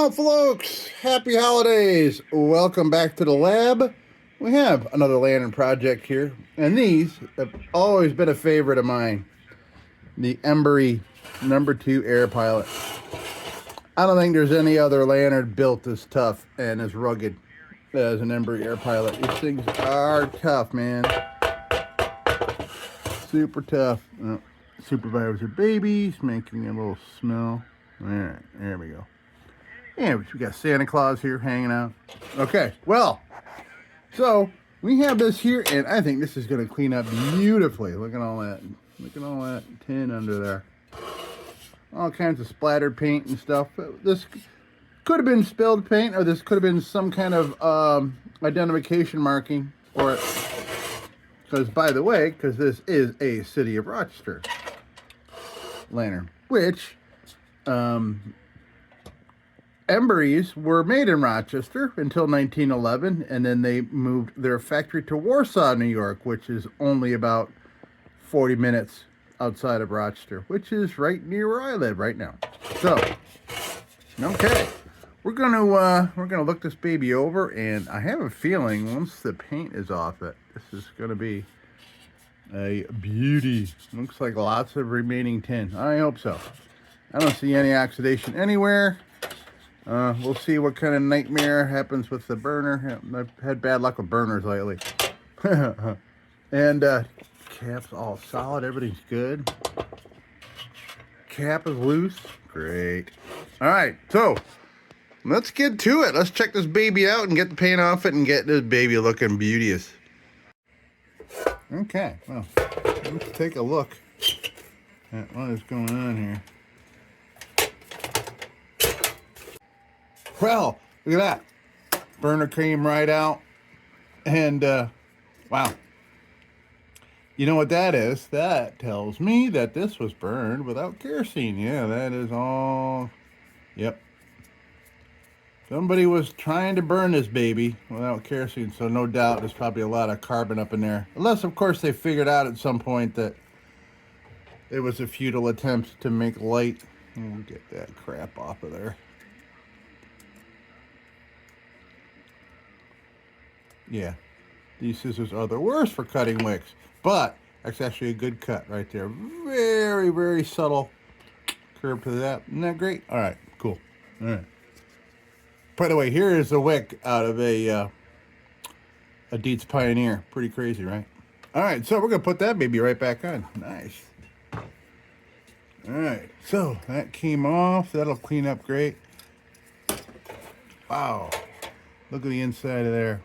out, folks? Happy holidays. Welcome back to the lab. We have another lantern project here, and these have always been a favorite of mine. The Embury #2 Air Pilot. I don't think there's any other lantern built as tough and as rugged as an Embury Air Pilot. These things are tough, man. Super tough. Oh, supervisor babies making a little smell. All right, there we go. Yeah, we got Santa Claus here hanging out. Okay, well, so we have this here, and I think this is going to clean up beautifully. Look at all that. Look at all that tin under there. All kinds of splattered paint and stuff. This could have been spilled paint, or this could have been some kind of identification marking for it. Because, by the way, because this is a City of Rochester lantern, which Emburys were made in Rochester until 1911, and then they moved their factory to Warsaw, New York, which is only about 40 minutes outside of Rochester, which is right near where I live right now. So, okay, we're gonna look this baby over, and I have a feeling once the paint is off it, this is gonna be a beauty. Looks like lots of remaining tin. I hope so. I don't see any oxidation anywhere. We'll see what kind of nightmare happens with the burner. I've had bad luck with burners lately. And cap's all solid. Everything's good. Cap is loose. Great. All right, so let's get to it. Let's check this baby out and get the paint off it and get this baby looking beauteous. Okay, well, let's take a look at what is going on here. Well, look at that. Burner came right out. And, wow. You know what that is? That tells me that this was burned without kerosene. Yeah, that is all. Yep. Somebody was trying to burn this baby without kerosene, so no doubt there's probably a lot of carbon up in there. Unless, of course, they figured out at some point that it was a futile attempt to make light. We'll get that crap off of there. Yeah, these scissors are the worst for cutting wicks, but that's actually a good cut right there. Very, very subtle curve to that. Isn't that great? All right, cool. All right. By the way, here is a wick out of a Dietz Pioneer. Pretty crazy, right? All right, so we're going to put that baby right back on. Nice. All right, so that came off. That'll clean up great. Wow. Look at the inside of there.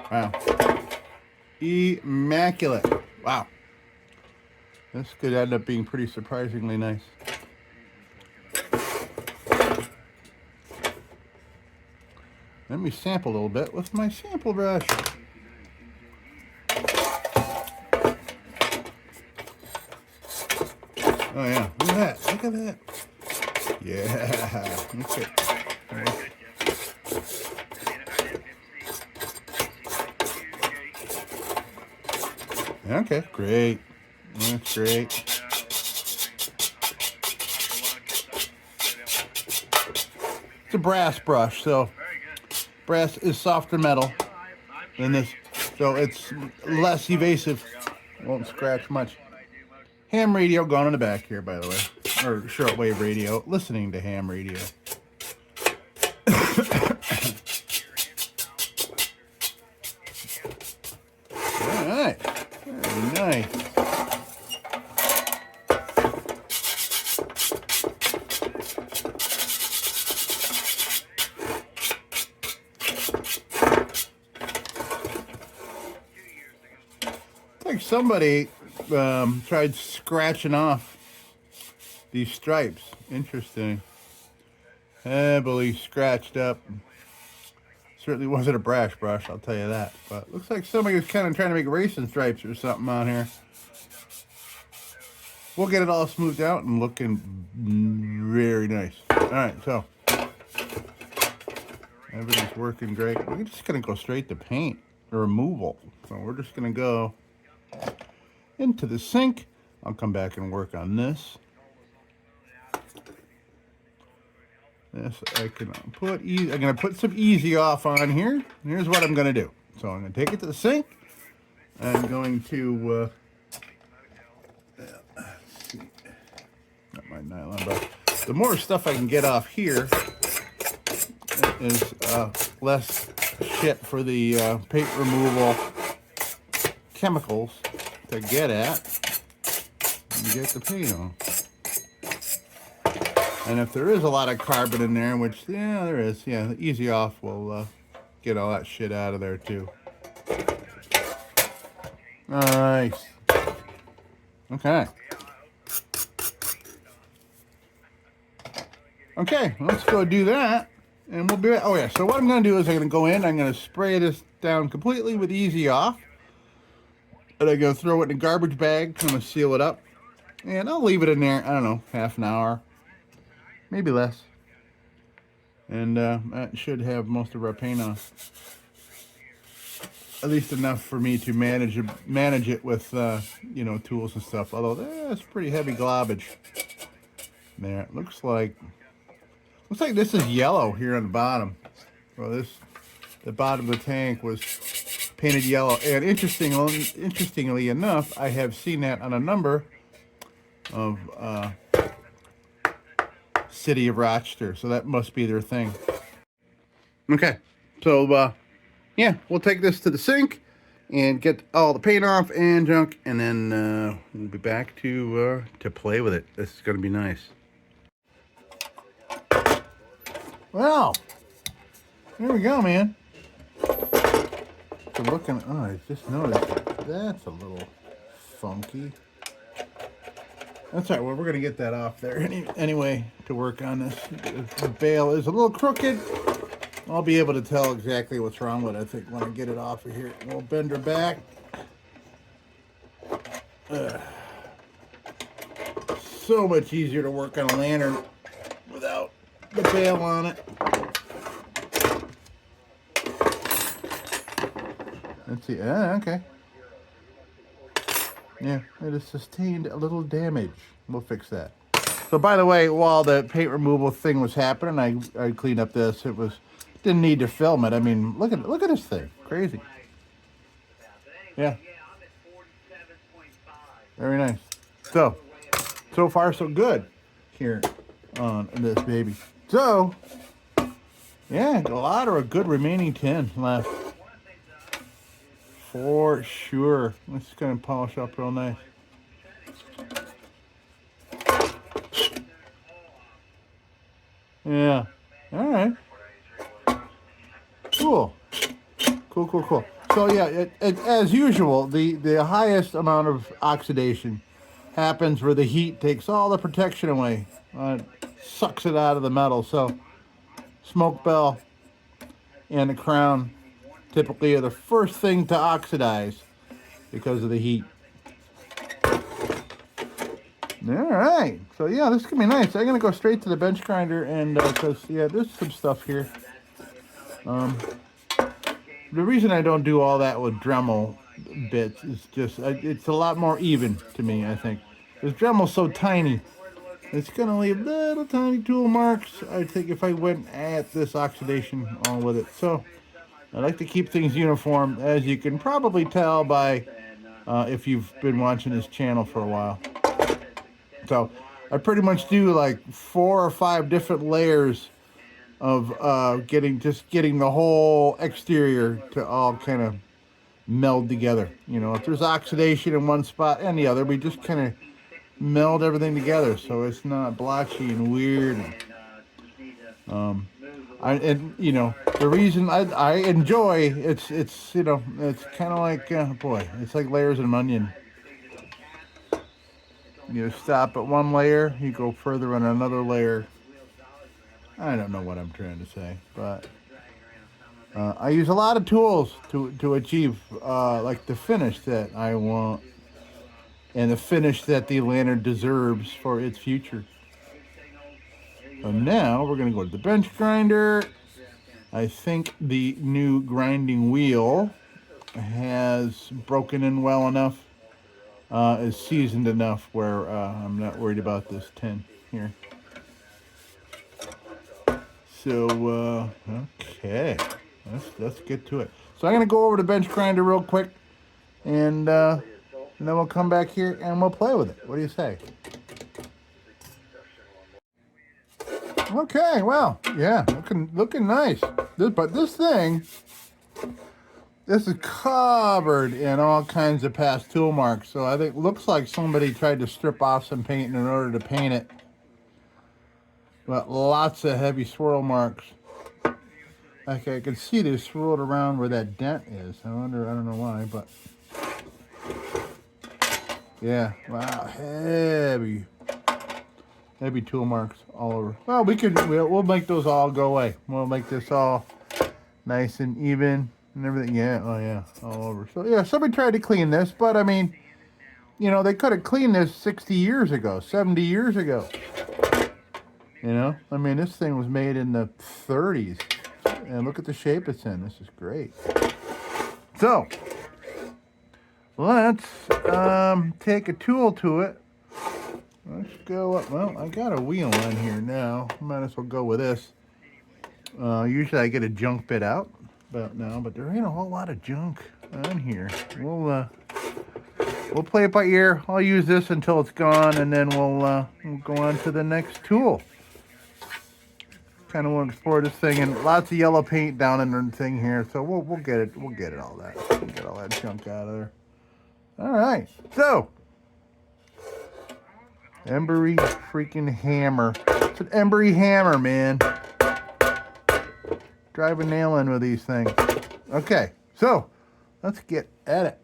Wow. Immaculate. Wow. This could end up being pretty surprisingly nice. Let me sample a little bit with my sample brush. Oh yeah, look at that. Look at that. Yeah. Okay. All right. Okay, great. That's great. It's a brass brush, so brass is softer metal than this, so it's less evasive. Won't scratch much. Ham radio going in the back here, by the way, or shortwave radio. Listening to ham radio. All right. Very nice. It's like somebody tried scratching off these stripes. Interesting. Heavily scratched up. Certainly wasn't a brass brush, I'll tell you that. But looks like somebody was kind of trying to make racing stripes or something on here. We'll get it all smoothed out and looking very nice. All right, so everything's working great. We're just gonna go straight to paint. removal. So we're just going to go into the sink. I'll come back and work on this. This I can put easy. I'm going to put some easy off on here. Here's what I'm going to do. So I'm going to take it to the sink. I'm going to let's see, not my nylon, but the more stuff I can get off here is less shit for the paint removal chemicals to get at and get the paint on. And if there is a lot of carbon in there, which, yeah, there is, yeah, the easy off will get all that shit out of there too. All right. Okay. Okay, let's go do that, and we'll be back. Oh yeah, so what I'm going to do is I'm going to go in, I'm going to spray this down completely with easy off, and I'm going to throw it in a garbage bag. I'm going to seal it up, and I'll leave it in there, I don't know, half an hour. Maybe less. And that should have most of our paint on. At least enough for me to manage it with, you know, tools and stuff. Although that's pretty heavy globage. There, it looks like this is yellow here on the bottom. Well, the bottom of the tank was painted yellow. And interestingly enough, I have seen that on a number of City of Rochester, so that must be their thing. Okay, so yeah, we'll take this to the sink and get all the paint off and junk, and then we'll be back to play with it. This is going to be nice. Well, here we go, man. So looking, oh, I just noticed that's a little funky. That's all right. Well, we're going to get that off there anyway to work on this. The bail is a little crooked. I'll be able to tell exactly what's wrong with it, I think, when I get it off of here. We'll bend her back. So much easier to work on a lantern without the bail on it. Let's see. Okay. Yeah, it has sustained a little damage. We'll fix that. So, by the way, while the paint removal thing was happening, I cleaned up this. Didn't need to film it. I mean, look at this thing. Crazy. Yeah. Very nice. So far so good here on this baby. So, yeah, a lot of a good remaining tin left. For sure. It's going to polish up real nice. Yeah. All right. Cool. So yeah, as usual, the highest amount of oxidation happens where the heat takes all the protection away. Sucks it out of the metal. So smoke bell and the crown typically are the first thing to oxidize because of the heat. All right. So yeah, this is gonna be nice. I'm gonna go straight to the bench grinder, and because yeah, there's some stuff here. The reason I don't do all that with Dremel bits is just it's a lot more even to me, I think. Because Dremel's so tiny, it's gonna leave little tiny tool marks. I think if I went at this oxidation all with it. So I like to keep things uniform, as you can probably tell by if you've been watching this channel for a while. So I pretty much do like 4 or 5 different layers of getting the whole exterior to all kind of meld together. You know, if there's oxidation in one spot and the other, we just kind of meld everything together so it's not blotchy and weird. And you know, the reason I enjoy it's you know, it's kind of like boy, it's like layers of an onion. You stop at one layer, you go further on another layer. I don't know what I'm trying to say, but I use a lot of tools to achieve like the finish that I want and the finish that the lantern deserves for its future. So now we're going to go to the bench grinder. I think the new grinding wheel has broken in well enough, is seasoned enough where I'm not worried about this tin here. So, okay, let's get to it. So I'm gonna go over the bench grinder real quick, and then we'll come back here and we'll play with it. What do you say? Okay, well, yeah, looking nice. But this thing, this is covered in all kinds of past tool marks. So I think looks like somebody tried to strip off some paint in order to paint it. But lots of heavy swirl marks. Like I can see they swirled around where that dent is. I don't know why, but yeah, wow, heavy tool marks all over. Well, we'll make those all go away. We'll make this all nice and even and everything. Yeah, oh yeah, all over. So yeah, somebody tried to clean this, but I mean, you know, they could have cleaned this 60 years ago, 70 years ago. You know, I mean, this thing was made in the 30s. And look at the shape it's in. This is great. So, let's take a tool to it. Let's go up. Well, I got a wheel on here now. Might as well go with this. Usually I get a junk bit out, but there ain't a whole lot of junk on here. We'll play it by ear. I'll use this until it's gone, and then we'll go on to the next tool. Kind of want to explore this thing, and lots of yellow paint down in the thing here, so we'll get it. We'll get it all that. We'll get all that junk out of there. All right, so Embury freaking hammer. It's an Embury hammer, man. Drive a nail in with these things. Okay, so let's get at it.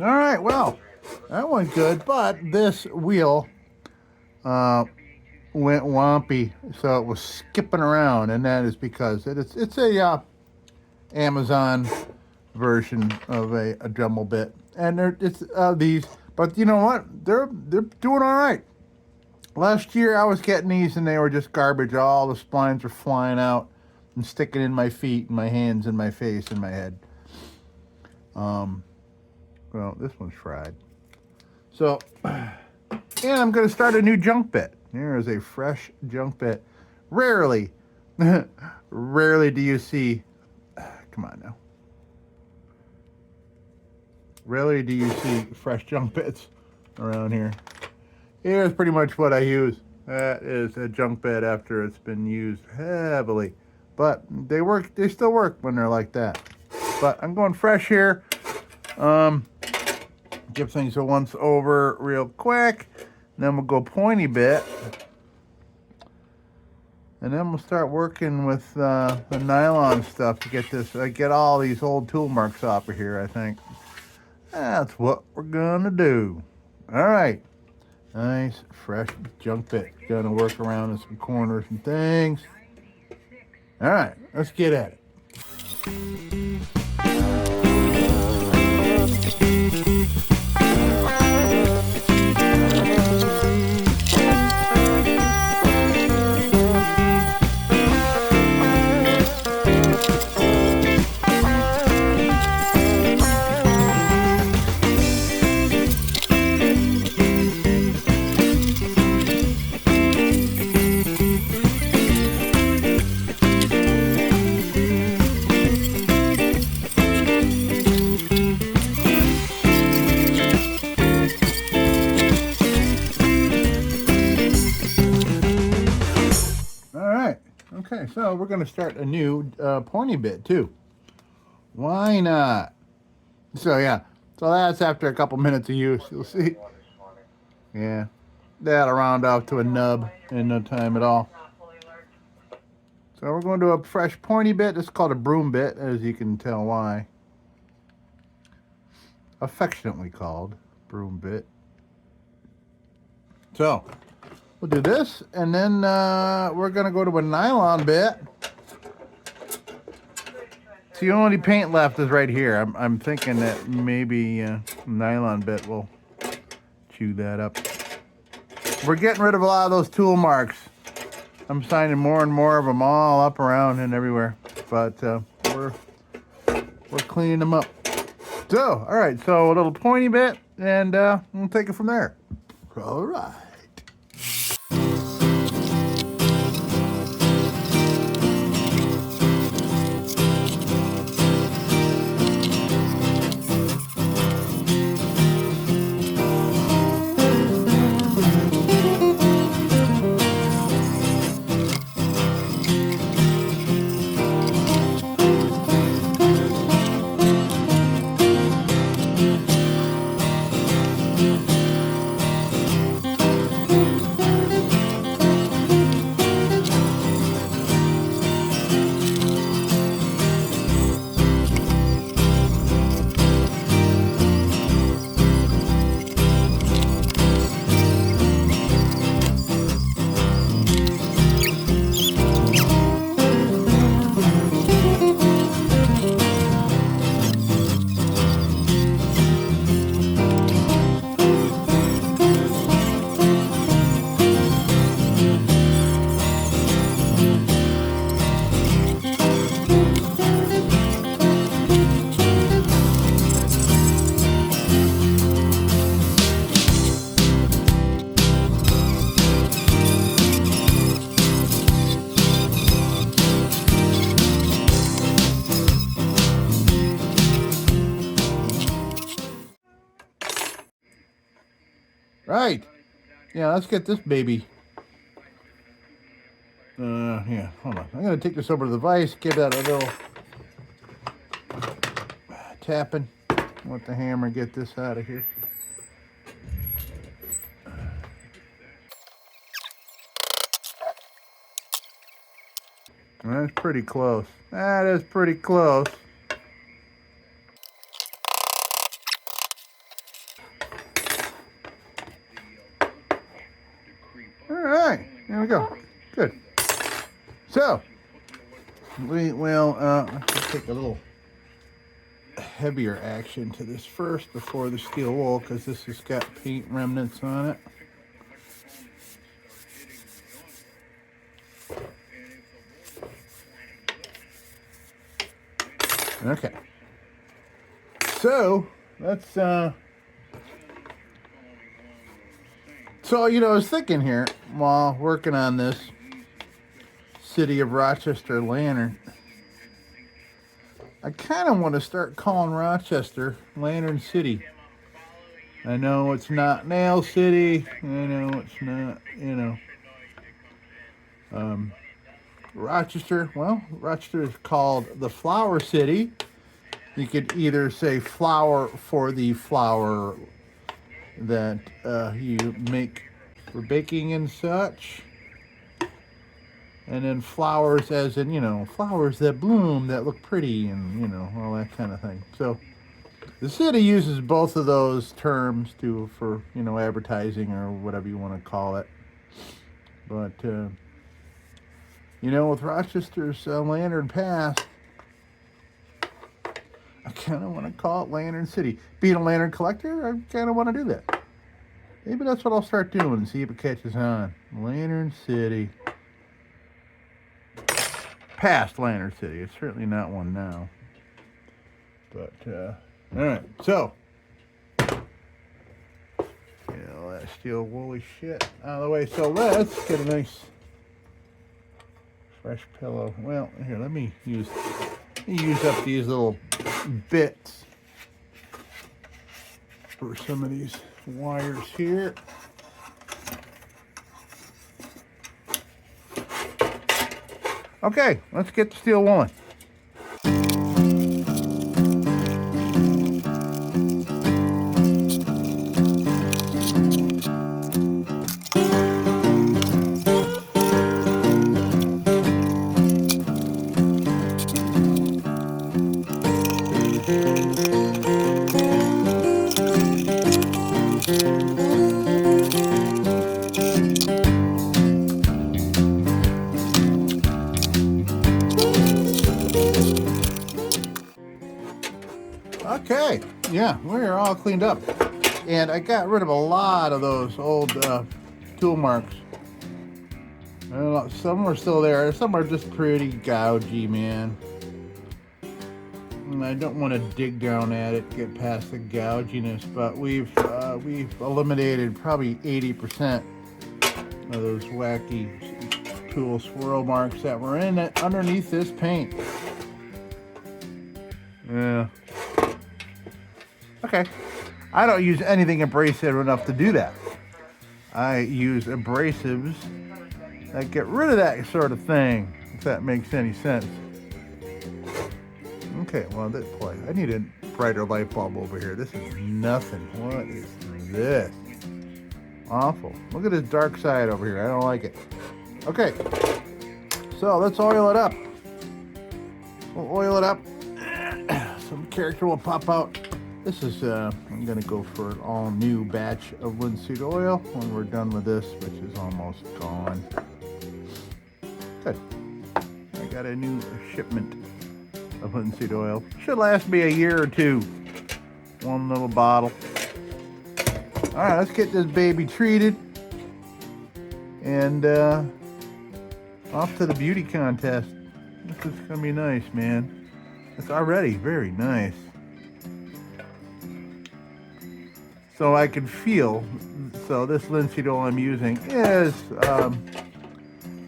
All right, well, that went good, but this wheel went wompy, so it was skipping around, and that is because it's a Amazon version of a Dremel bit, and it's these. But you know what? They're doing all right. Last year I was getting these, and they were just garbage. All the splines were flying out and sticking in my feet, and my hands, and my face, and my head. Well, this one's fried. So, and I'm going to start a new junk bit. Here is a fresh junk bit. Rarely do you see, come on now. Rarely do you see fresh junk bits around here. Here's pretty much what I use. That is a junk bit after it's been used heavily. But they still work when they're like that. But I'm going fresh here. Give things a once over real quick. Then we'll go pointy bit. And then we'll start working with the nylon stuff to get this, get all these old tool marks off of here, I think. That's what we're gonna do. All right. Nice, fresh junk bit. Gonna work around in some corners and things. All right, let's get at it. Okay, so we're going to start a new pointy bit too. Why not? So yeah, so that's after a couple minutes of use. You'll see. Yeah, that'll round off to a nub in no time at all. So we're going to do a fresh pointy bit. It's called a broom bit, as you can tell why. Affectionately called broom bit. So we'll do this, and then we're going to go to a nylon bit. So the only paint left is right here. I'm thinking that maybe nylon bit will chew that up. We're getting rid of a lot of those tool marks. I'm finding more and more of them all up around and everywhere. But we're cleaning them up. So, all right, so a little pointy bit, and we'll take it from there. All right. Right. Yeah, let's get this baby. Yeah, hold on. I'm going to take this over to the vise, give that a little tapping with the hammer, get this out of here. That's pretty close. That is pretty close. All right, there we go. Good. So, we will take a little heavier action to this first before the steel wool, because this has got paint remnants on it. Okay. So, let's, so, you know, I was thinking here while working on this City of Rochester lantern, I kind of want to start calling Rochester Lantern City. I know it's not Nail City. I know it's not, you know. Rochester, well, Rochester is called the Flower City. You could either say flour for the flour that you make for baking and such. And then flowers, as in, flowers that bloom, that look pretty, and, all that kind of thing. So the city uses both of those terms for, advertising or whatever you want to call it. But, with Rochester's Lantern Pass, I kind of want to call it Lantern City. Being a lantern collector, I kind of want to do that. Maybe that's what I'll start doing and see if it catches on. Lantern City. Past Lantern City. It's certainly not one now. But, all right. So, all that steel woolly shit out of the way. So let's get a nice fresh pillow. Well, here, let me use up these little bits for some of these wires here. Okay, let's get the steel woolen. Okay, yeah, we're all cleaned up. And I got rid of a lot of those old tool marks. I don't know, some are still there. Some are just pretty gougy, man. And I don't want to dig down at it, get past the gouginess, but we've eliminated probably 80% of those wacky tool swirl marks that were in it underneath this paint. Yeah. Okay. I don't use anything abrasive enough to do that. I use abrasives that get rid of that sort of thing, if that makes any sense. Okay, well, boy, I need a brighter light bulb over here. This is nothing. What is this? Awful. Look at this dark side over here. I don't like it. Okay, so let's oil it up. We'll oil it up. Some character will pop out. This is, I'm going to go for an all-new batch of linseed oil when we're done with this, which is almost gone. Good. I got a new shipment of linseed oil. Should last me a year or two. One little bottle. All right, let's get this baby treated. And off to the beauty contest. This is going to be nice, man. It's already very nice. So I can feel, so this linseed oil I'm using is,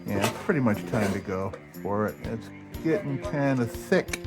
it's pretty much time to go for it. It's getting kind of thick.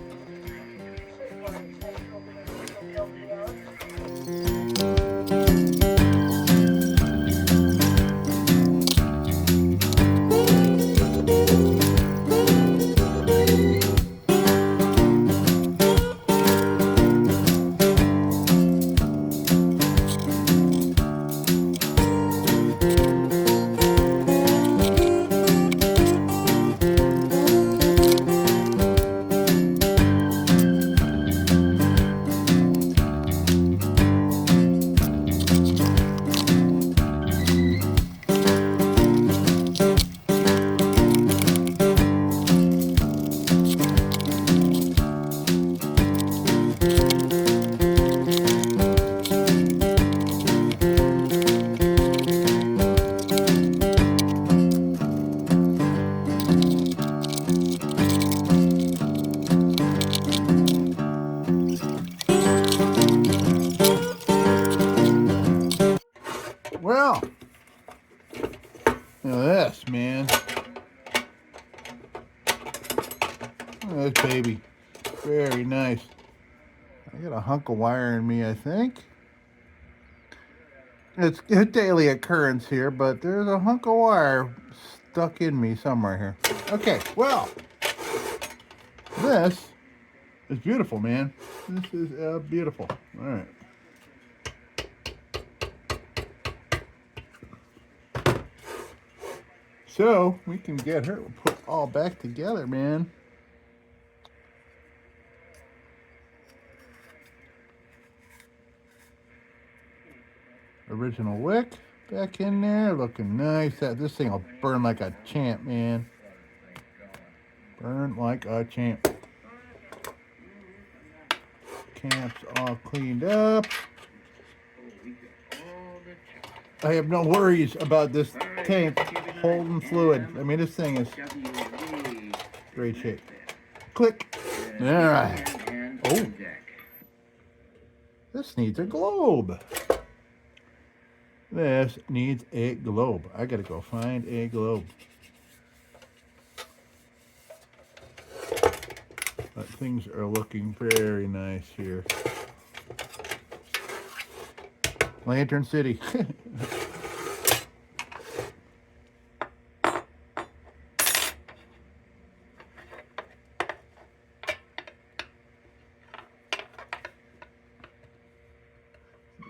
Well, look at this, man. Look at this baby. Very nice. I got a hunk of wire in me, I think. It's a daily occurrence here, but there's a hunk of wire stuck in me somewhere here. Okay, well, this is beautiful, man. This is beautiful. All right. So we can get her. We'll put all back together, man. Original wick back in there, looking nice. This thing will burn like a champ, man. Burn like a champ. Caps all cleaned up. I have no worries about this tank holding fluid. I mean, this thing is great shape. Click. All right. Oh, this needs a globe. This needs a globe. I gotta go find a globe. But things are looking very nice here. Lantern City.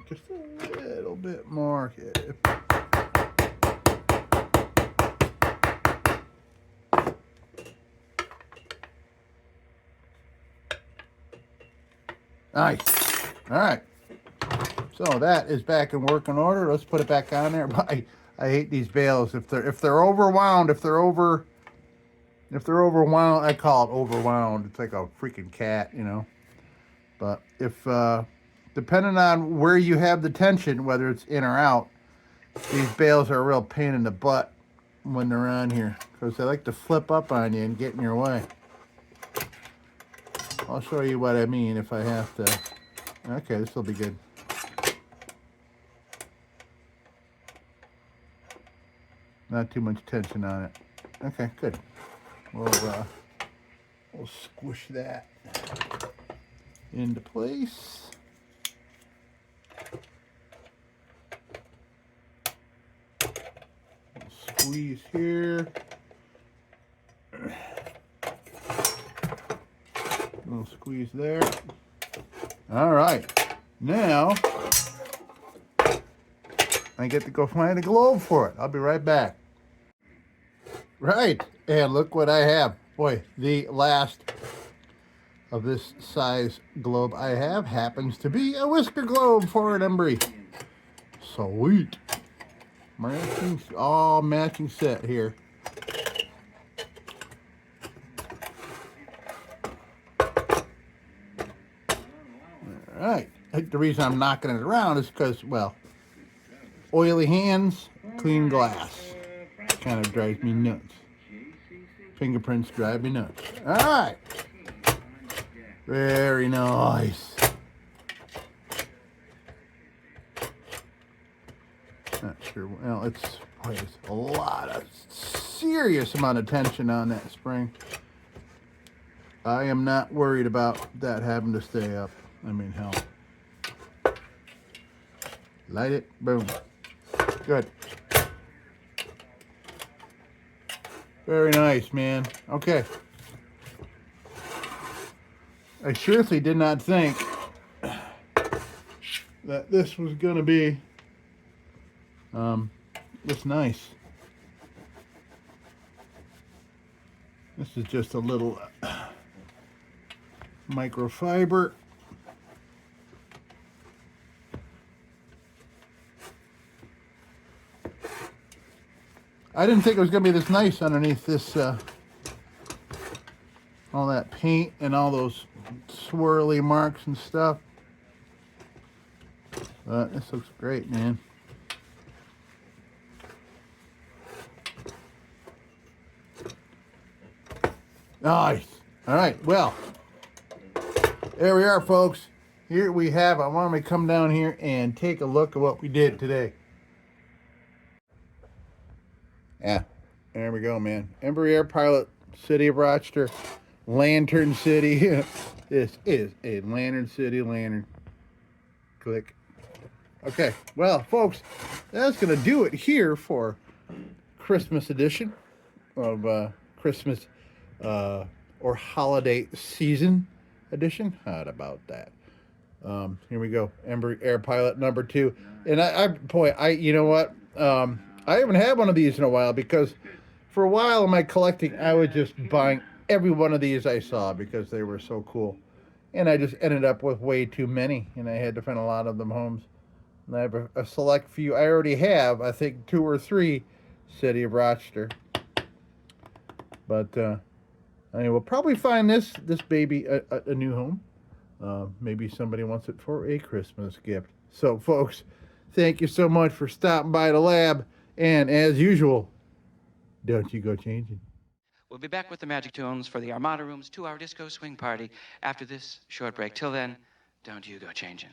Just a little bit more here. Nice. All right. So that is back in working order. Let's put it back on there. But I hate these bales. If they're overwound, if they're overwound, I call it overwound. It's like a freaking cat, you know. But if depending on where you have the tension, whether it's in or out, these bales are a real pain in the butt when they're on here because they like to flip up on you and get in your way. I'll show you what I mean if I have to. Okay, this will be good. Not too much tension on it. Okay, good. We'll squish that into place. Squeeze here. Little squeeze there. All right. Now I get to go find a globe for it. I'll be right back. Right. And look what I have. Boy, the last of this size globe I have happens to be a whisker globe for an Embury. Sweet. All matching set here. All right. The reason I'm knocking it around is because, well, oily hands, clean glass. Kind of drives me nuts. Fingerprints drive me nuts. All right. Very nice. Not sure. Well, it's a lot of serious amount of tension on that spring. I am not worried about that having to stay up. I mean, hell. Light it. Boom. Good. Very nice, man. Okay. I seriously did not think that this was going to be this nice. This is just a little microfiber. I didn't think it was going to be this nice underneath this, all that paint and all those swirly marks and stuff. But this looks great, man. Nice. All right, well, there we are, folks. Here we have, I want to come down here and take a look at what we did today. Yeah, there we go, man. Embury Air Pilot, City of Rochester, Lantern City. This is a Lantern City lantern. Click. Okay, well, folks, that's going to do it here for Christmas edition of Christmas or holiday season edition. How about that? Here we go. Embury Air Pilot number 2. And boy, you know what? I haven't had one of these in a while because for a while in my collecting, I was just buying every one of these I saw because they were so cool. And I just ended up with way too many, and I had to find a lot of them homes. And I have a select few. I already have, I think, 2 or 3 City of Rochester. But I will probably find this baby a new home. Maybe somebody wants it for a Christmas gift. So, folks, thank you so much for stopping by the lab. And as usual, don't you go changing. We'll be back with the Magic Tunes for the Armada Room's 2-hour disco swing party after this short break. Till then, don't you go changing.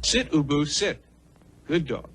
Sit, Ubu, sit. Good dog.